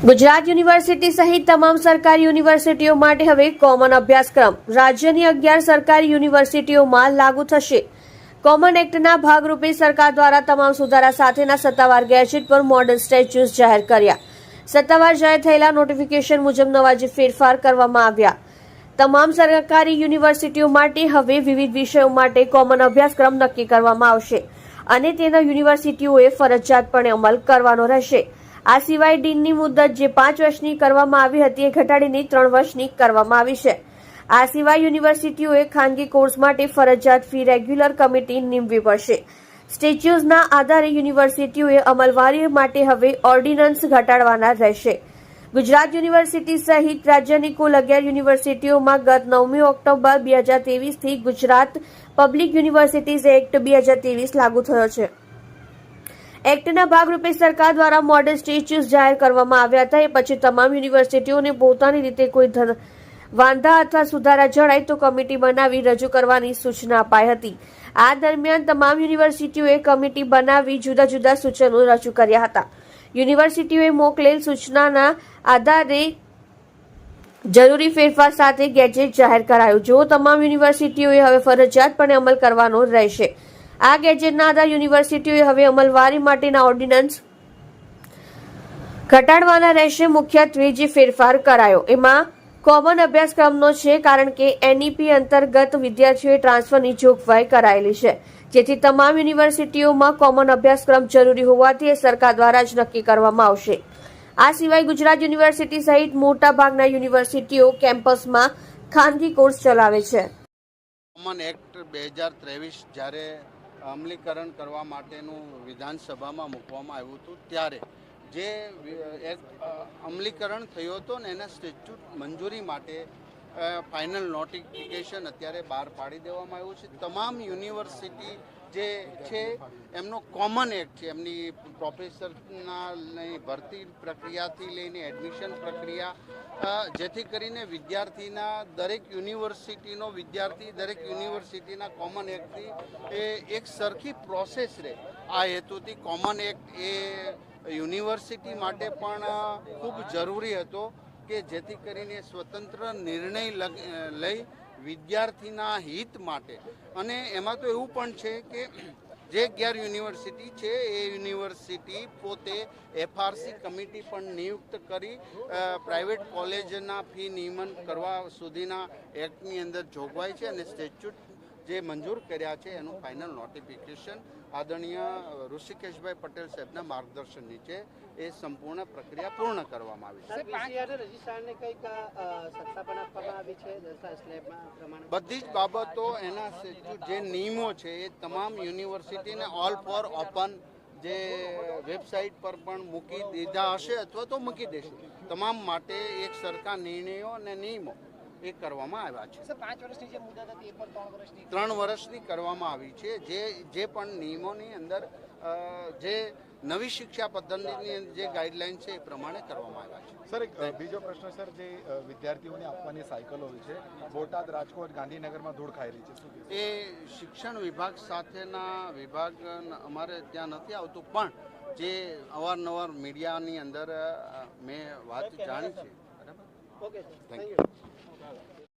Gujarat university સહિત તમામ સરકારી યુનિવર્સિટીઓ માટે હવે કોમન અભ્યાસક્રમ રાજ્યની 11 સરકારી યુનિવર્સિટીઓમાં લાગુ થશે। કોમન એક્ટના ભાગરૂપે સરકાર દ્વારા તમામ સુધારા સાથેના સત્તાવાર ગેજેટ પર મોડલ સ્ટેચ્યુઝ જાહેર કર્યા। સત્તાવાર જાહેર થયેલા નોટિફિકેશન મુજબ નવા જે ફેરફાર કરવામાં આવ્યા। તમામ સરકારી યુનિવર્સિટીઓ માટે હવે વિવિધ વિષયો માટે કોમન અભ્યાસક્રમ નક્કી કરવામાં આવશે અને તેનો યુનિવર્સિટીઓએ ફરજિયાતપણે અમલ કરવાનો રહેશે। આ સિવાય ડીનની મુદત જે 5 વર્ષની કરવામાં આવી હતી એ ઘટાડીને 3 વર્ષની કરવામાં આવી છે। આ સિવાય યુનિવર્સિટીઓએ ખાનગી કોર્સ માટે ફરજિયાત ફી રેગ્યુલર કમિટી નિમવી પડશે। સ્ટેચ્યુઝના આધારે યુનિવર્સિટીઓએ અમલવારી માટે હવે ઓર્ડિનન્સ ઘટાડવાના રહેશે। ગુજરાત યુનિવર્સિટી સહિત રાજ્યની કુલ 11 યુનિવર્સિટીઓમાં ગત 9મી ઓક્ટોબર 2023થી ગુજરાત પબ્લિક યુનિવર્સિટીઝ એક્ટ 2023 લાગુ થયો છે। એક્ટના ભાગરૂપે સરકાર દ્વારા મોડલ સ્ટેચ્યુઝ જાહેર કરવામાં આવ્યા હતા। એ પછી તમામ યુનિવર્સિટીઓને પોતાની રીતે કોઈ વાંધા અથવા સુધારા જણાય તો કમિટી બનાવી રજૂ કરવાની સૂચના અપાઈ હતી। આ દરમિયાન તમામ યુનિવર્સિટીઓએ કમિટી બનાવી જુદા જુદા સૂચનો રજૂ કર્યા હતા। યુનિવર્સિટીઓએ મોકલેલ સૂચનાના આધારે જરૂરી ફેરફાર સાથે ગેજેટ જાહેર કરાયું। જો તમામ યુનિવર્સિટીઓએ હવે ફરજિયાતપણે અમલ કરવાનો રહેશે। આ ગેજેટના આધારે યુનિવર્સિટીઓએ હવે અમલવારી માટેના ઓર્ડિનન્સ ઘટાડવાના રહેશે। મુખ્યત્વે જે ફેરફાર કરાયો એમાં કોમન અભ્યાસક્રમનો છે, કારણ કે એનઈપી અંતર્ગત વિદ્યાર્થીઓએ ટ્રાન્સફરની જોગવાઈ કરાયેલી છે, જેથી તમામ યુનિવર્સિટીઓમાં કોમન અભ્યાસક્રમ જરૂરી હોવાથી એ સરકાર દ્વારા જ નક્કી કરવામાં આવશે। આ સિવાય ગુજરાત યુનિવર્સિટી સહિત મોટા ભાગના યુનિવર્સિટીઓ કેમ્પસમાં ખાનગી કોર્સ ચલાવે છે। કોમન એક્ટ 2023 જ્યારે અમલીકરણ કરવા માટેનું વિધાનસભામાં મૂકવામાં આવ્યું હતું ત્યારે જે અમલીકરણ થયો હતો ને એના સ્ટેચ્યુટ મંજૂરી માટે ફાઇનલ નોટિફિકેશન અત્યારે બહાર પાડી દેવામાં આવ્યું છે। તમામ યુનિવર્સિટી જે છે એમનો કોમન એક્ટ છે, એમની પ્રોફેસરના ભરતી પ્રક્રિયાથી લઈને એડમિશન પ્રક્રિયા, જેથી કરીને વિદ્યાર્થીના દરેક યુનિવર્સિટીનો વિદ્યાર્થી દરેક યુનિવર્સિટીના કોમન એક્ટથી એ એક સરખી પ્રોસેસ રહે। આ હેતુથી કોમન એક્ટ એ યુનિવર્સિટી માટે પણ ખૂબ જરૂરી હતો કે જેથી કરીને સ્વતંત્ર નિર્ણય લઈ વિદ્યાર્થીના હિત માટે। અને એમાં તો એવું પણ છે કે જે 11 યુનિવર્સિટી છે એ યુનિવર્સિટી પોતે એફઆરસી કમિટી પણ નિયુક્ત કરી પ્રાઇવેટ કોલેજના ફી નિયમન કરવા સુધીના એક્ટની અંદર જોગવાઈ છે અને સ્ટેચ્યુટ જે મંજૂર કર્યા છે એનું ફાઇનલ નોટિફિકેશન આદરણીય ઋષિકેશભાઈ પટેલ સાહેબના માર્ગદર્શન નીચે એ સંપૂર્ણ પ્રક્રિયા પૂર્ણ કરવામાં આવી છે। બધી જ બાબતો એના જે નિયમો છે એ તમામ યુનિવર્સિટીને ઓલ ફોર ઓપન જે વેબસાઇટ પર પણ મૂકી દીધા હશે અથવા તો મૂકી દેશે। તમામ માટે એક સરખા નિર્ણયો અને નિયમો એ કરવામાં આવ્યા છે। 5 વર્ષની જે મુદત હતી એ પણ 3 વર્ષની કરવામાં આવી છે। જે પણ નિયમોની અંદર જે નવી શિક્ષા પદ્ધતિની જે ગાઈડલાઈન છે એ પ્રમાણે કરવામાં આવ્યા છે। સર, એક બીજો પ્રશ્ન સર, જે વિદ્યાર્થીઓને આપવાની સાયકલો હોય છે, બોટાદ, રાજકોટ, ગાંધીનગરમાં ધૂળ ખાઈ રહી છે, શું એ શિક્ષણ વિભાગ સાથેના વિભાગ અમારે ત્યાં નથી આવતું, પણ જે અવારનવાર મીડિયાની અંદર મેં વાત જાણી છે। બરાબર, ઓકે, થેન્ક યુ।